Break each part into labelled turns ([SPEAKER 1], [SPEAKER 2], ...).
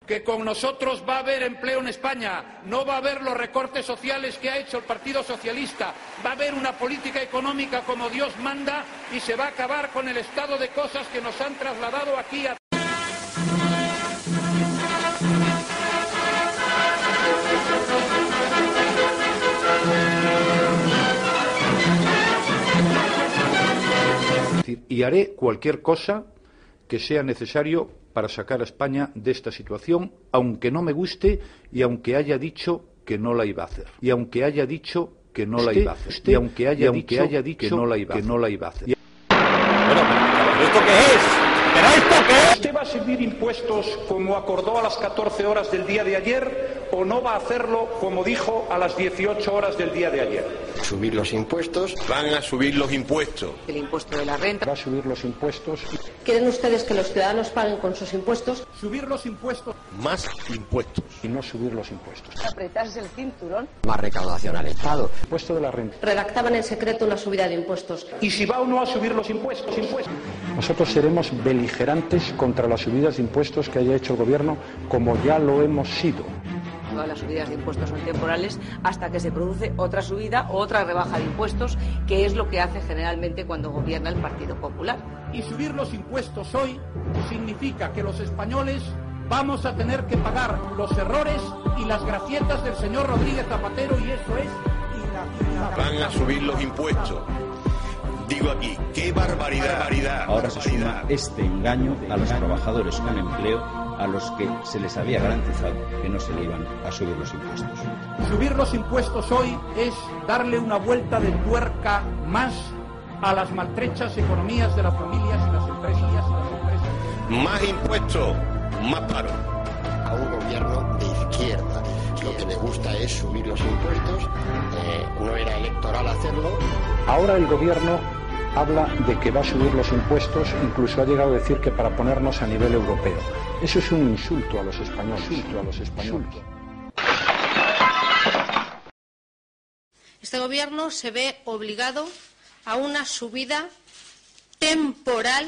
[SPEAKER 1] que con nosotros va a haber empleo en España, no va a haber los recortes sociales que ha hecho el Partido Socialista, va a haber una política económica como Dios manda y se va a acabar con el estado de cosas que nos han trasladado aquí a...
[SPEAKER 2] Y haré cualquier cosa que sea necesario para sacar a España de esta situación, aunque no me guste y aunque haya dicho que no la iba a hacer. Y aunque haya dicho que no la iba a hacer. Y aunque haya dicho que no la iba a hacer.
[SPEAKER 3] Bueno, ¿pero esto qué es? ¿Pero esto qué es?
[SPEAKER 1] ¿Usted va a subir impuestos como acordó a las 14 horas del día de ayer o no va a hacerlo como dijo a las 18 horas del día de ayer?
[SPEAKER 4] Subir los impuestos.
[SPEAKER 3] Van a subir los impuestos.
[SPEAKER 5] El impuesto de la renta.
[SPEAKER 2] Va a subir los impuestos.
[SPEAKER 6] ¿Quieren ustedes que los ciudadanos paguen con sus impuestos?
[SPEAKER 1] Subir los impuestos.
[SPEAKER 3] Más impuestos.
[SPEAKER 2] Y no subir los impuestos.
[SPEAKER 5] Apretarse el cinturón.
[SPEAKER 4] Más recaudación al Estado.
[SPEAKER 2] Impuesto de la renta.
[SPEAKER 6] Redactaban en secreto una subida de impuestos.
[SPEAKER 1] ¿Y si va o no a subir los impuestos?
[SPEAKER 2] Nosotros seremos beligerantes contra las subidas de impuestos que haya hecho el Gobierno, como ya lo hemos sido.
[SPEAKER 5] Todas las subidas de impuestos son temporales hasta que se produce otra subida o otra rebaja de impuestos, que es lo que hace generalmente cuando gobierna el Partido Popular.
[SPEAKER 1] Y subir los impuestos hoy significa que los españoles vamos a tener que pagar los errores y las gracietas del señor Rodríguez Zapatero, y eso es...
[SPEAKER 3] Van a subir los impuestos. Digo aquí, ¡qué barbaridad!
[SPEAKER 7] Ahora se suma este engaño a los trabajadores con empleo, a los que se les había garantizado que no se le iban a subir los impuestos.
[SPEAKER 1] Subir los impuestos hoy es darle una vuelta de tuerca más a las maltrechas economías de las familias y las empresas.
[SPEAKER 3] Más impuestos, más paro.
[SPEAKER 4] A un gobierno de izquierda. Lo que le gusta es subir los impuestos. No era electoral hacerlo.
[SPEAKER 2] Ahora el Gobierno habla de que va a subir los impuestos, incluso ha llegado a decir que para ponernos a nivel europeo. Eso es un insulto a los españoles.
[SPEAKER 6] Este Gobierno se ve obligado a una subida temporal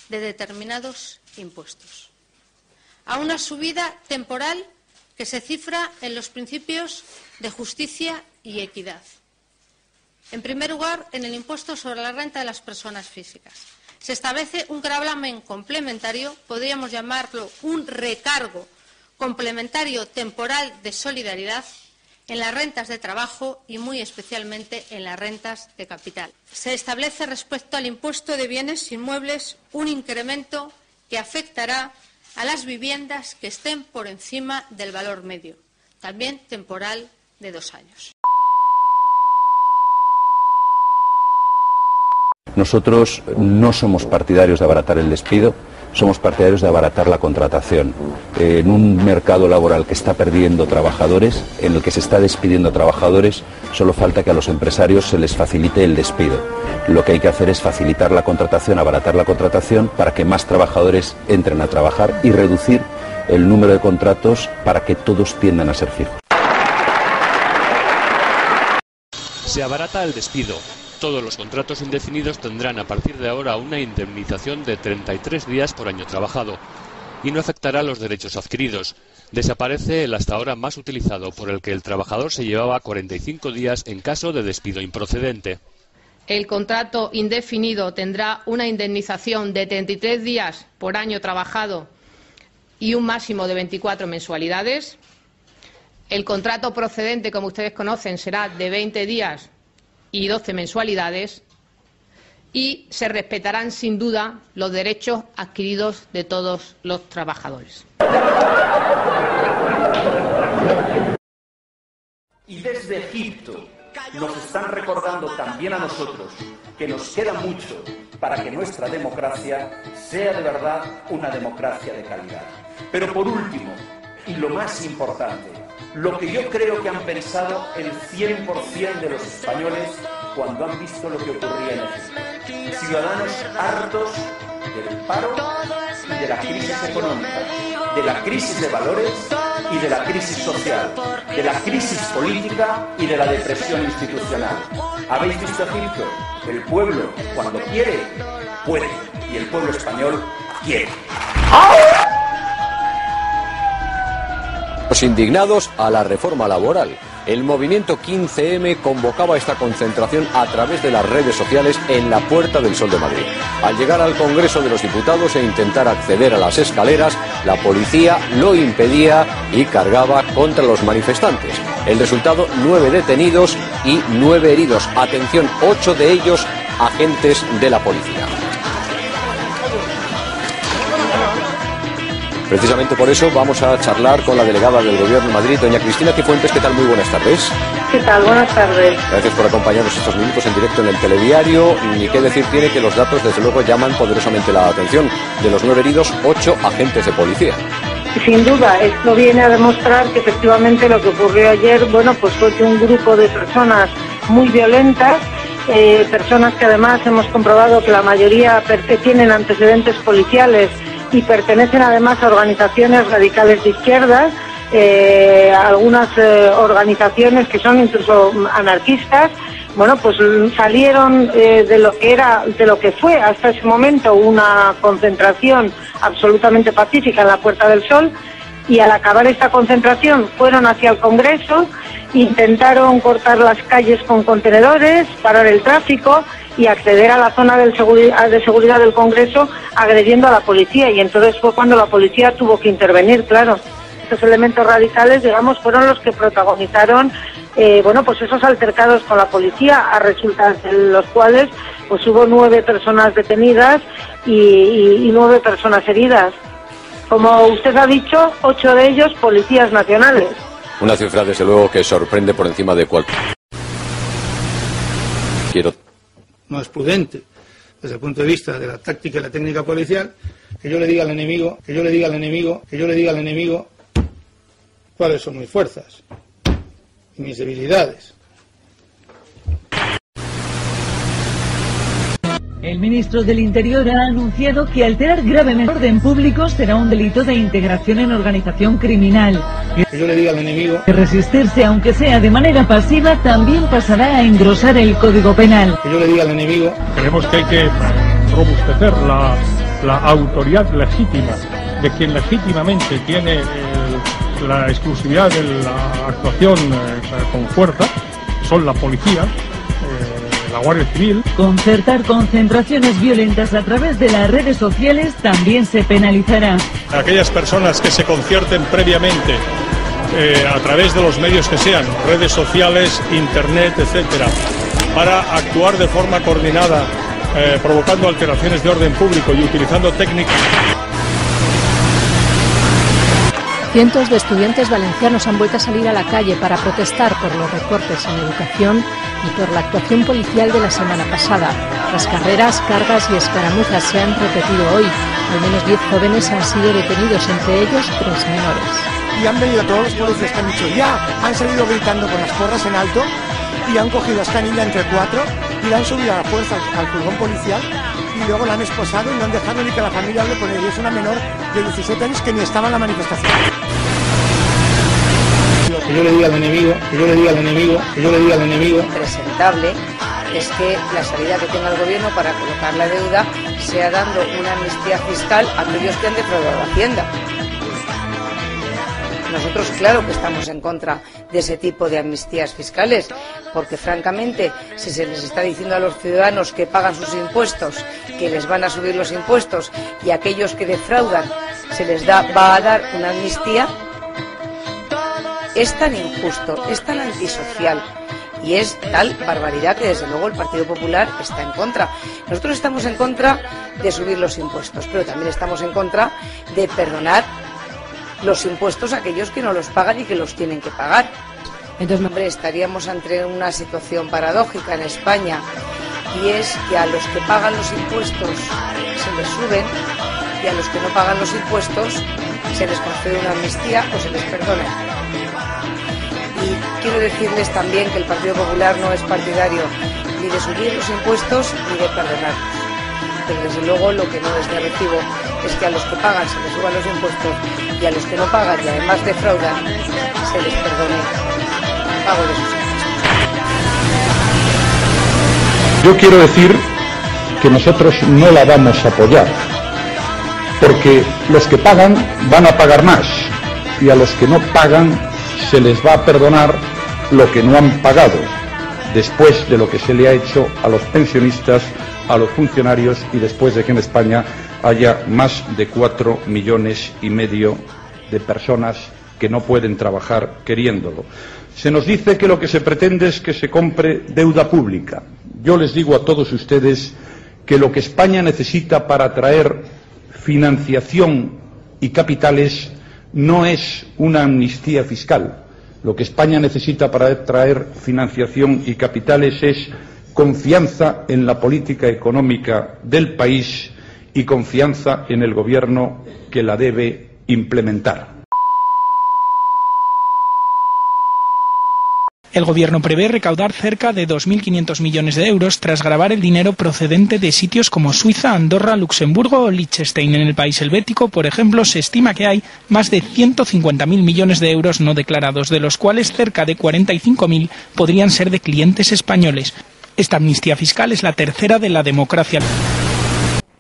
[SPEAKER 6] de determinados impuestos. A una subida temporal que se cifra en los principios de justicia y equidad. En primer lugar, en el impuesto sobre la renta de las personas físicas. Se establece un gravamen complementario, podríamos llamarlo un recargo complementario temporal de solidaridad en las rentas de trabajo y muy especialmente en las rentas de capital. Se establece respecto al impuesto de bienes inmuebles un incremento que afectará a las viviendas que estén por encima del valor medio, también temporal de 2 años.
[SPEAKER 7] Nosotros no somos partidarios de abaratar el despido, somos partidarios de abaratar la contratación. En un mercado laboral que está perdiendo trabajadores, en el que se está despidiendo a trabajadores, solo falta que a los empresarios se les facilite el despido. Lo que hay que hacer es facilitar la contratación, abaratar la contratación para que más trabajadores entren a trabajar y reducir el número de contratos para que todos tiendan a ser fijos.
[SPEAKER 8] Se abarata el despido. Todos los contratos indefinidos tendrán a partir de ahora una indemnización de 33 días por año trabajado y no afectará los derechos adquiridos. Desaparece el hasta ahora más utilizado, por el que el trabajador se llevaba 45 días en caso de despido improcedente.
[SPEAKER 9] El contrato indefinido tendrá una indemnización de 33 días por año trabajado y un máximo de 24 mensualidades. El contrato procedente, como ustedes conocen, será de 20 días y 12 mensualidades, y se respetarán sin duda los derechos adquiridos de todos los trabajadores.
[SPEAKER 1] Y desde Egipto nos están recordando también a nosotros que nos queda mucho para que nuestra democracia sea de verdad una democracia de calidad. Pero por último, y lo más importante, lo que yo creo que han pensado el 100% de los españoles cuando han visto lo que ocurría en Egipto. Ciudadanos hartos del paro y de la crisis económica, de la crisis de valores y de la crisis social, de la crisis política y de la depresión institucional. ¿Habéis visto Egipto? El pueblo, cuando quiere, puede. Y el pueblo español quiere.
[SPEAKER 10] Los indignados a la reforma laboral. El movimiento 15M convocaba esta concentración a través de las redes sociales en la Puerta del Sol de Madrid. Al llegar al Congreso de los Diputados e intentar acceder a las escaleras, la policía lo impedía y cargaba contra los manifestantes. El resultado, 9 detenidos y 9 heridos. Atención, 8 de ellos agentes de la policía. Precisamente por eso vamos a charlar con la delegada del Gobierno de Madrid, doña Cristina Cifuentes. ¿Qué tal? Muy buenas tardes.
[SPEAKER 11] ¿Qué tal? Buenas tardes.
[SPEAKER 10] Gracias por acompañarnos estos minutos en directo en el telediario. Ni qué decir tiene que los datos, desde luego, llaman poderosamente la atención. De los 9 heridos, 8 agentes de policía.
[SPEAKER 11] Sin duda, esto viene a demostrar que efectivamente lo que ocurrió ayer, bueno, pues fue que un grupo de personas muy violentas, personas que además hemos comprobado que la mayoría tienen antecedentes policiales y pertenecen además a organizaciones radicales de izquierdas, algunas organizaciones que son incluso anarquistas. Bueno, pues salieron de lo que fue hasta ese momento una concentración absolutamente pacífica en la Puerta del Sol, y al acabar esta concentración fueron hacia el Congreso, intentaron cortar las calles con contenedores, parar el tráfico y acceder a la zona de seguridad del Congreso agrediendo a la policía, y entonces fue cuando la policía tuvo que intervenir, claro. Estos elementos radicales, digamos, fueron los que protagonizaron bueno, pues esos altercados con la policía, a resultas de los cuales pues hubo 9 personas detenidas y 9 personas heridas. Como usted ha dicho, 8 de ellos policías nacionales.
[SPEAKER 10] Una cifra, desde luego, que sorprende por encima de cualquier...
[SPEAKER 12] No es prudente, desde el punto de vista de la táctica y la técnica policial, que yo le diga al enemigo cuáles son mis fuerzas y mis debilidades.
[SPEAKER 13] El ministro del Interior ha anunciado que alterar gravemente el orden público será un delito de integración en organización criminal.
[SPEAKER 12] Que yo le diga al enemigo
[SPEAKER 13] que resistirse, aunque sea de manera pasiva, también pasará a engrosar el Código Penal.
[SPEAKER 12] Que yo le diga al enemigo.
[SPEAKER 14] Creemos que hay que robustecer la autoridad legítima de quien legítimamente tiene la exclusividad de la actuación con fuerza, son la policía, la Guardia Civil.
[SPEAKER 13] Concertar concentraciones violentas a través de las redes sociales también se penalizará.
[SPEAKER 14] Aquellas personas que se concierten previamente a través de los medios que sean, redes sociales, internet, etcétera, para actuar de forma coordinada, provocando alteraciones de orden público y utilizando técnicas.
[SPEAKER 15] Cientos de estudiantes valencianos han vuelto a salir a la calle para protestar por los recortes en educación y por la actuación policial de la semana pasada. Las carreras, cargas y escaramuzas se han repetido hoy. Al menos 10 jóvenes han sido detenidos, entre ellos 3 menores.
[SPEAKER 16] Y han venido todos los policías que han dicho ya, han salido gritando con las porras en alto y han cogido a esta niña entre 4 y la han subido a la fuerza al furgón policial y luego la han esposado y no han dejado ni que la familia hable con ella. Es una menor de 17 años que ni estaba en la manifestación.
[SPEAKER 12] Que yo le diga al enemigo, que yo le diga al enemigo, que yo le diga al enemigo.
[SPEAKER 5] Impresentable es que la salida que tenga el gobierno para colocar la deuda sea dando una amnistía fiscal a aquellos que han defraudado a Hacienda. Nosotros claro que estamos en contra de ese tipo de amnistías fiscales, porque francamente, si se les está diciendo a los ciudadanos que pagan sus impuestos, que les van a subir los impuestos, y a aquellos que defraudan se les va a dar una amnistía, es tan injusto, es tan antisocial y es tal barbaridad que desde luego el Partido Popular está en contra. Nosotros estamos en contra de subir los impuestos, pero también estamos en contra de perdonar los impuestos a aquellos que no los pagan y que los tienen que pagar. Entonces, hombre, estaríamos ante una situación paradójica en España, y es que a los que pagan los impuestos se les suben y a los que no pagan los impuestos se les concede una amnistía o se les perdona. Y quiero decirles también que el Partido Popular no es partidario ni de subir los impuestos ni de perdonarlos. Pero desde luego lo que no es de recibo es que a los que pagan se les suban los impuestos y a los que no pagan y además defraudan se les perdone el pago de sus impuestos.
[SPEAKER 2] Yo quiero decir que nosotros no la vamos a apoyar, porque los que pagan van a pagar más y a los que no pagan se les va a perdonar lo que no han pagado, después de lo que se le ha hecho a los pensionistas, a los funcionarios y después de que en España haya más de 4,5 millones de personas que no pueden trabajar queriéndolo. Se nos dice que lo que se pretende es que se compre deuda pública. Yo les digo a todos ustedes que lo que España necesita para atraer financiación y capitales no es una amnistía fiscal. Lo que España necesita para atraer financiación y capitales es confianza en la política económica del país y confianza en el gobierno que la debe implementar.
[SPEAKER 17] El Gobierno prevé recaudar cerca de 2.500 millones de euros tras gravar el dinero procedente de sitios como Suiza, Andorra, Luxemburgo o Liechtenstein. En el país helvético, por ejemplo, se estima que hay más de 150.000 millones de euros no declarados, de los cuales cerca de 45.000 podrían ser de clientes españoles. Esta amnistía fiscal es la tercera de la democracia.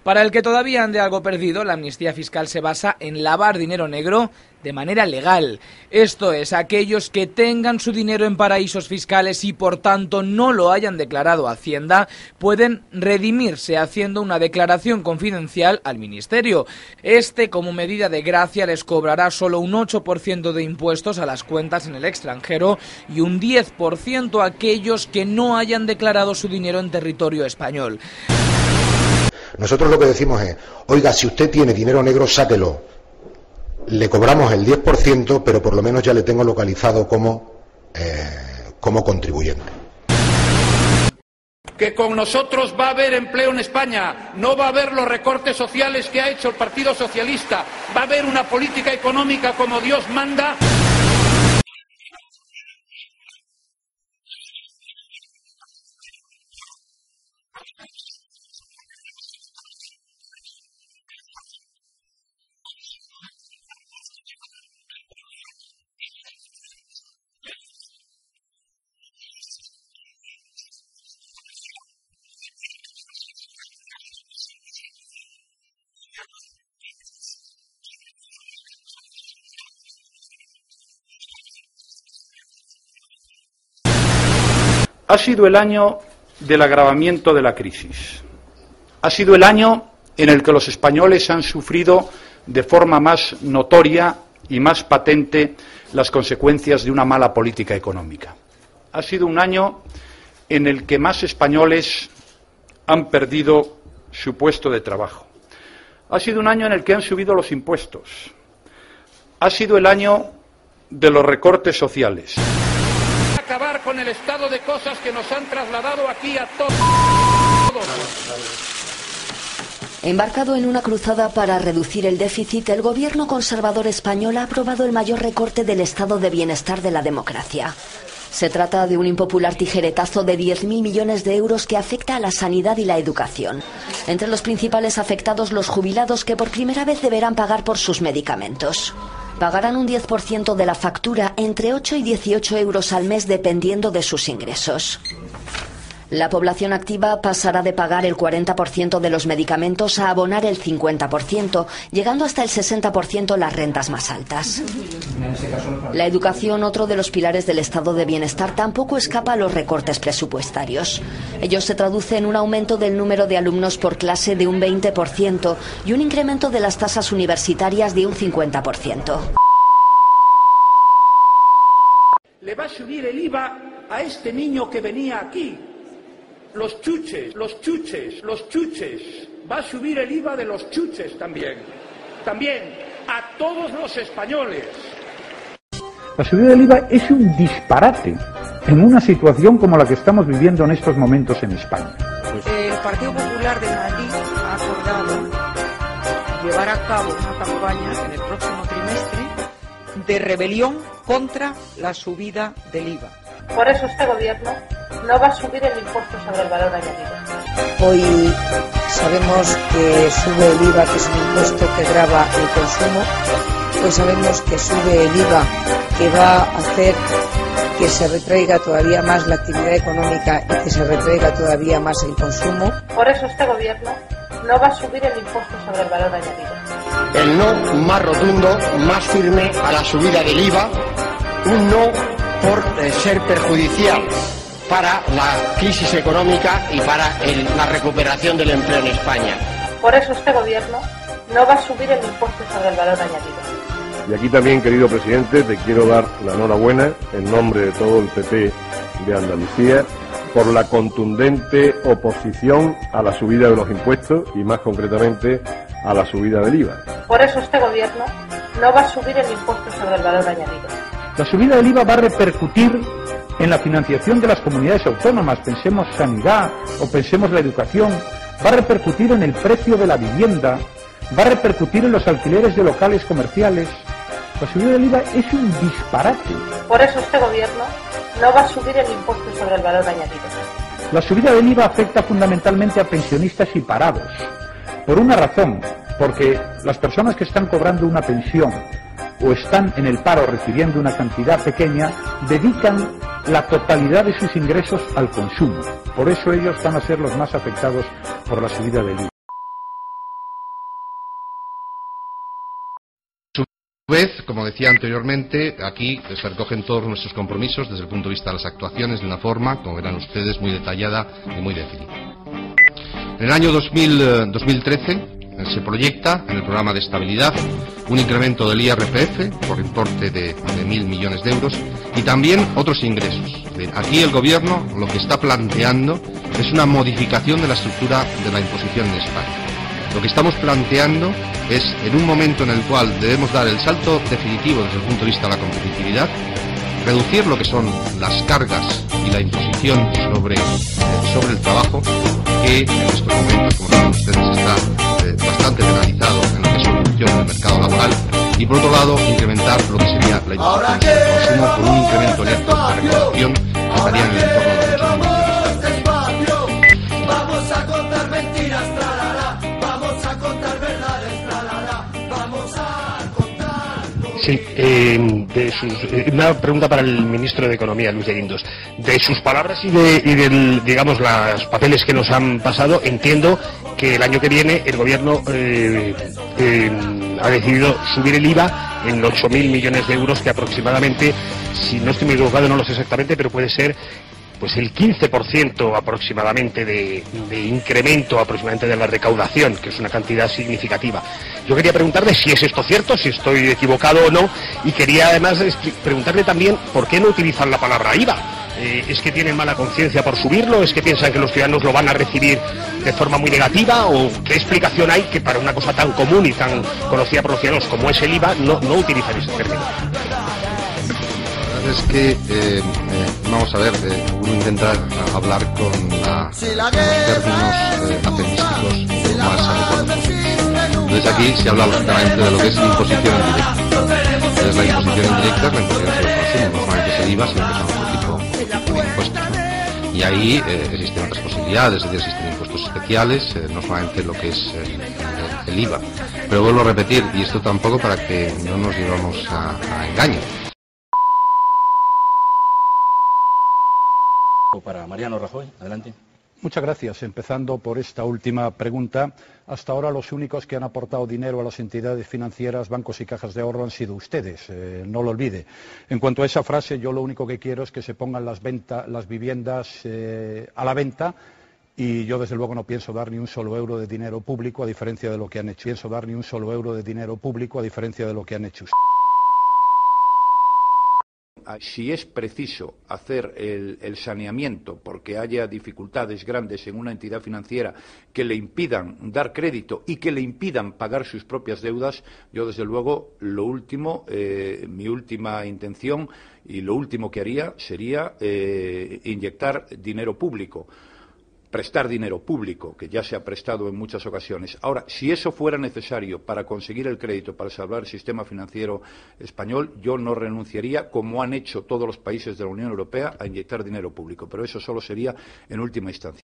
[SPEAKER 18] Para el que todavía ande algo perdido, la amnistía fiscal se basa en lavar dinero negro de manera legal. Esto es, aquellos que tengan su dinero en paraísos fiscales y por tanto no lo hayan declarado a Hacienda, pueden redimirse haciendo una declaración confidencial al Ministerio. Como medida de gracia, les cobrará solo un 8% de impuestos a las cuentas en el extranjero y un 10% a aquellos que no hayan declarado su dinero en territorio español.
[SPEAKER 19] Nosotros lo que decimos es, oiga, si usted tiene dinero negro, sáquelo. Le cobramos el 10%, pero por lo menos ya le tengo localizado como contribuyente.
[SPEAKER 1] Que con nosotros va a haber empleo en España, no va a haber los recortes sociales que ha hecho el Partido Socialista, va a haber una política económica como Dios manda.
[SPEAKER 2] Ha sido el año del agravamiento de la crisis. Ha sido el año en el que los españoles han sufrido de forma más notoria y más patente las consecuencias de una mala política económica. Ha sido un año en el que más españoles han perdido su puesto de trabajo. Ha sido un año en el que han subido los impuestos. Ha sido el año de los recortes sociales.
[SPEAKER 1] Acabar con el estado de cosas que nos han trasladado aquí a todos.
[SPEAKER 20] Embarcado en una cruzada para reducir el déficit, el gobierno conservador español ha aprobado el mayor recorte del estado de bienestar de la democracia. Se trata de un impopular tijeretazo de 10.000 millones de euros que afecta a la sanidad y la educación. Entre los principales afectados, los jubilados, que por primera vez deberán pagar por sus medicamentos. Pagarán un 10% de la factura, entre 8 y 18 euros al mes, dependiendo de sus ingresos. La población activa pasará de pagar el 40% de los medicamentos a abonar el 50%, llegando hasta el 60% las rentas más altas. La educación, otro de los pilares del estado de bienestar, tampoco escapa a los recortes presupuestarios. Ello se traduce en un aumento del número de alumnos por clase de un 20% y un incremento de las tasas universitarias de un 50%.
[SPEAKER 1] Le va a subir el IVA a este niño que venía aquí. Los chuches. Va a subir el IVA de los chuches también. También a todos los españoles.
[SPEAKER 2] La subida del IVA es un disparate en una situación como la que estamos viviendo en estos momentos en España.
[SPEAKER 21] El Partido Popular de Madrid ha acordado llevar a cabo una campaña en el próximo trimestre de rebelión contra la subida del IVA.
[SPEAKER 11] Por eso este gobierno no va a subir el impuesto sobre el valor añadido.
[SPEAKER 5] Hoy sabemos que sube el IVA, que es un impuesto que grava el consumo. Hoy sabemos que sube el IVA, que va a hacer que se retraiga todavía más la actividad económica y que se retraiga todavía más el consumo.
[SPEAKER 11] Por eso este gobierno no va a subir el impuesto sobre el valor añadido.
[SPEAKER 4] el no más rotundo, más firme a la subida del IVA, un no por ser perjudicial para la crisis económica y para la recuperación del empleo en España.
[SPEAKER 6] Por eso este Gobierno no va a subir el impuesto sobre el valor añadido.
[SPEAKER 3] Y aquí también, querido presidente, te quiero dar la enhorabuena en nombre de todo el PP de Andalucía por la contundente oposición a la subida de los impuestos y más concretamente a la subida del IVA.
[SPEAKER 6] Por eso este Gobierno no va a subir el impuesto sobre el valor añadido.
[SPEAKER 2] La subida del IVA va a repercutir en la financiación de las comunidades autónomas, pensemos sanidad o pensemos la educación, va a repercutir en el precio de la vivienda, va a repercutir en los alquileres de locales comerciales. La subida del IVA es un disparate.
[SPEAKER 6] Por eso este Gobierno no va a subir el impuesto sobre el valor añadido.
[SPEAKER 2] La subida del IVA afecta fundamentalmente a pensionistas y parados. Por una razón, porque las personas que están cobrando una pensión o están en el paro recibiendo una cantidad pequeña, dedican la totalidad de sus ingresos al consumo. Por eso ellos van a ser los más afectados por la subida del IVA.
[SPEAKER 22] A su vez, como decía anteriormente, aquí se recogen todos nuestros compromisos desde el punto de vista de las actuaciones de una forma, como verán ustedes, muy detallada y muy definida. En el año 2013 se proyecta en el programa de estabilidad un incremento del IRPF por importe de 1.000 millones de euros y también otros ingresos. Aquí el Gobierno lo que está planteando es una modificación de la estructura de la imposición en España. Lo que estamos planteando es, en un momento en el cual debemos dar el salto definitivo desde el punto de vista de la competitividad, reducir lo que son las cargas y la imposición sobre el trabajo, que en estos momentos, como saben ustedes, está bastante penalizado en lo que es su función en el mercado laboral, y por otro lado incrementar lo que sería la imposición sobre el consumo con un incremento neto de recaudación que estaría en el entorno de los 8.000 millones.
[SPEAKER 23] Vamos a contar mentiras, tralala, vamos a contar verdades, tralala, vamos a contar.
[SPEAKER 24] Sí, una pregunta para el ministro de Economía, Luis de Guindos. De sus palabras y del, digamos, los papeles que nos han pasado, entiendo que el año que viene el Gobierno ha decidido subir el IVA en 8.000 millones de euros, que aproximadamente, si no estoy muy equivocado, no lo sé exactamente, pero puede ser pues el 15% aproximadamente de incremento aproximadamente de la recaudación, que es una cantidad significativa. Yo quería preguntarle si es esto cierto, si estoy equivocado o no, y quería además preguntarle también por qué no utilizan la palabra IVA. ¿Es que tienen mala conciencia por subirlo? ¿Es que piensan que los ciudadanos lo van a recibir de forma muy negativa? ¿O qué explicación hay que para una cosa tan común y tan conocida por los ciudadanos como es el IVA no utilizan ese término?
[SPEAKER 22] Es que, vamos a ver, uno intenta hablar con los términos hacendísticos más adecuados. Entonces aquí se habla lógicamente de lo que es imposición indirecta. Entonces la imposición indirecta es la imposición sobre el consumo, no solamente es el IVA, sino que son otro tipo de impuestos, ¿no? Y ahí existen otras posibilidades, es decir, existen impuestos especiales, no solamente lo que es el IVA. Pero vuelvo a repetir, y esto tampoco para que no nos llevamos a engaño.
[SPEAKER 25] Para Mariano Rajoy, adelante.
[SPEAKER 2] Muchas gracias. Empezando por esta última pregunta, hasta ahora los únicos que han aportado dinero a las entidades financieras, bancos y cajas de ahorro han sido ustedes, no lo olvide. En cuanto a esa frase, yo lo único que quiero es que se pongan las viviendas a la venta, y yo desde luego no pienso dar ni un solo euro de dinero público a diferencia de lo que han hecho. Pienso dar ni un solo euro de dinero público a diferencia de lo que han hecho ustedes. Si es preciso hacer el saneamiento porque haya dificultades grandes en una entidad financiera que le impidan dar crédito y que le impidan pagar sus propias deudas, yo desde luego lo último, mi última intención y lo último que haría sería inyectar dinero público. Prestar dinero público, que ya se ha prestado en muchas ocasiones. Ahora, si eso fuera necesario para conseguir el crédito, para salvar el sistema financiero español, yo no renunciaría, como han hecho todos los países de la Unión Europea, a inyectar dinero público. Pero eso solo sería en última instancia.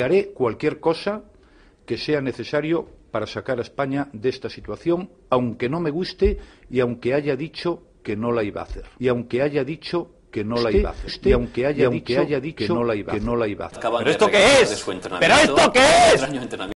[SPEAKER 2] haré cualquier cosa que sea necesario para sacar a España de esta situación, aunque no me guste y aunque haya dicho que no la iba a hacer. Y aunque haya dicho que no la iba a hacer. Y aunque haya dicho que no la iba a hacer.
[SPEAKER 7] ¿Pero esto qué es? ¿Pero esto qué es?